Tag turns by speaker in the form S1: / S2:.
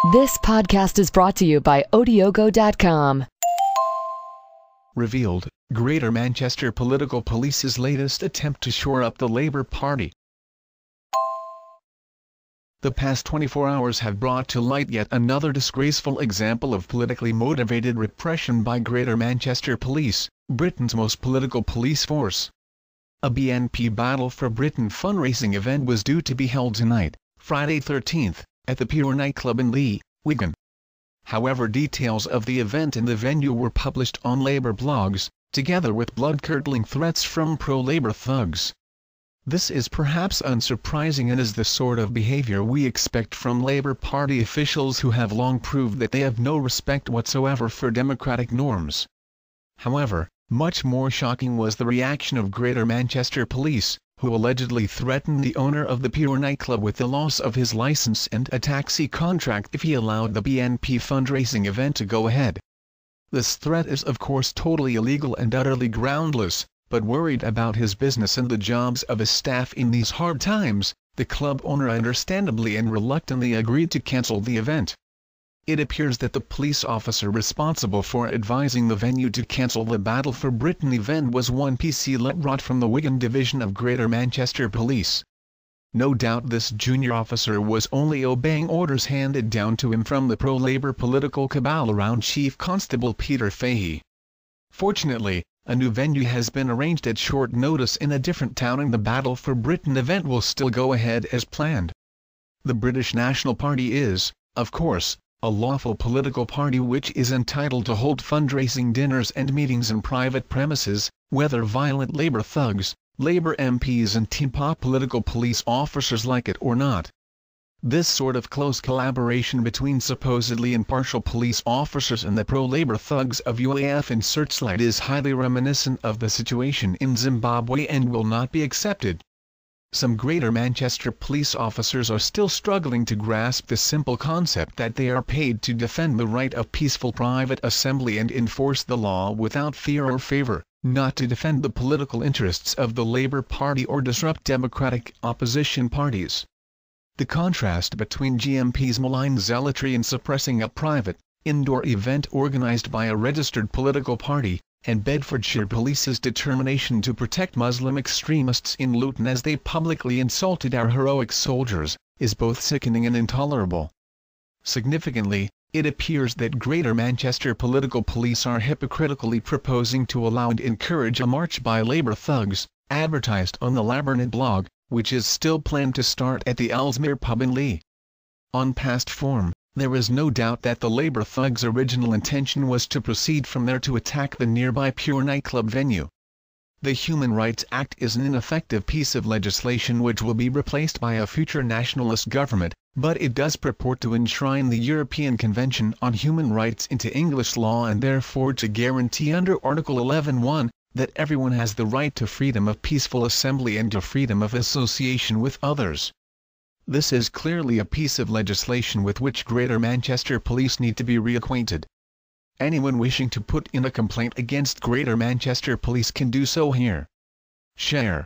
S1: This podcast is brought to you by Odiogo.com.
S2: Revealed, Greater Manchester Political Police's latest attempt to shore up the Labour Party. The past 24 hours have brought to light yet another disgraceful example of politically motivated repression by Greater Manchester Police, Britain's most political police force. A BNP Battle for Britain fundraising event was due to be held tonight, Friday 13th, at the Pure Nightclub in Leigh, Wigan. However, details of the event and the venue were published on Labour blogs, together with blood-curdling threats from pro-Labour thugs. This is perhaps unsurprising and is the sort of behaviour we expect from Labour Party officials who have long proved that they have no respect whatsoever for democratic norms. However, much more shocking was the reaction of Greater Manchester Police, who allegedly threatened the owner of the Pure Nightclub with the loss of his licence and a taxi contract if he allowed the BNP fundraising event to go ahead. This threat is of course totally illegal and utterly groundless, but worried about his business and the jobs of his staff in these hard times, the club owner understandably and reluctantly agreed to cancel the event. It appears that the police officer responsible for advising the venue to cancel the Battle for Britain event was one PC Letrot from the Wigan division of Greater Manchester Police. No doubt this junior officer was only obeying orders handed down to him from the pro-Labour political cabal around Chief Constable Peter Fahey. Fortunately, a new venue has been arranged at short notice in a different town and the Battle for Britain event will still go ahead as planned. The British National Party is, of course, a lawful political party which is entitled to hold fundraising dinners and meetings in private premises, whether violent Labour thugs, Labour MPs and teapot political police officers like it or not. This sort of close collaboration between supposedly impartial police officers and the pro-Labour thugs of UAF and Searchlight is highly reminiscent of the situation in Zimbabwe and will not be accepted. Some Greater Manchester police officers are still struggling to grasp the simple concept that they are paid to defend the right of peaceful private assembly and enforce the law without fear or favour, not to defend the political interests of the Labour Party or disrupt democratic opposition parties. The contrast between GMP's malign zealotry in suppressing a private, indoor event organised by a registered political party, and Bedfordshire Police's determination to protect Muslim extremists in Luton as they publicly insulted our heroic soldiers, is both sickening and intolerable. Significantly, it appears that Greater Manchester political police are hypocritically proposing to allow and encourage a march by Labour thugs, advertised on the Labournet blog, which is still planned to start at the Ellesmere pub in Leigh. On past form, there is no doubt that the Labour thugs' original intention was to proceed from there to attack the nearby Pure Nightclub venue. The Human Rights Act is an ineffective piece of legislation which will be replaced by a future nationalist government, but it does purport to enshrine the European Convention on Human Rights into English law and therefore to guarantee under Article 11(1) that everyone has the right to freedom of peaceful assembly and to freedom of association with others. This is clearly a piece of legislation with which Greater Manchester Police need to be reacquainted. Anyone wishing to put in a complaint against Greater Manchester Police can do so here. Share.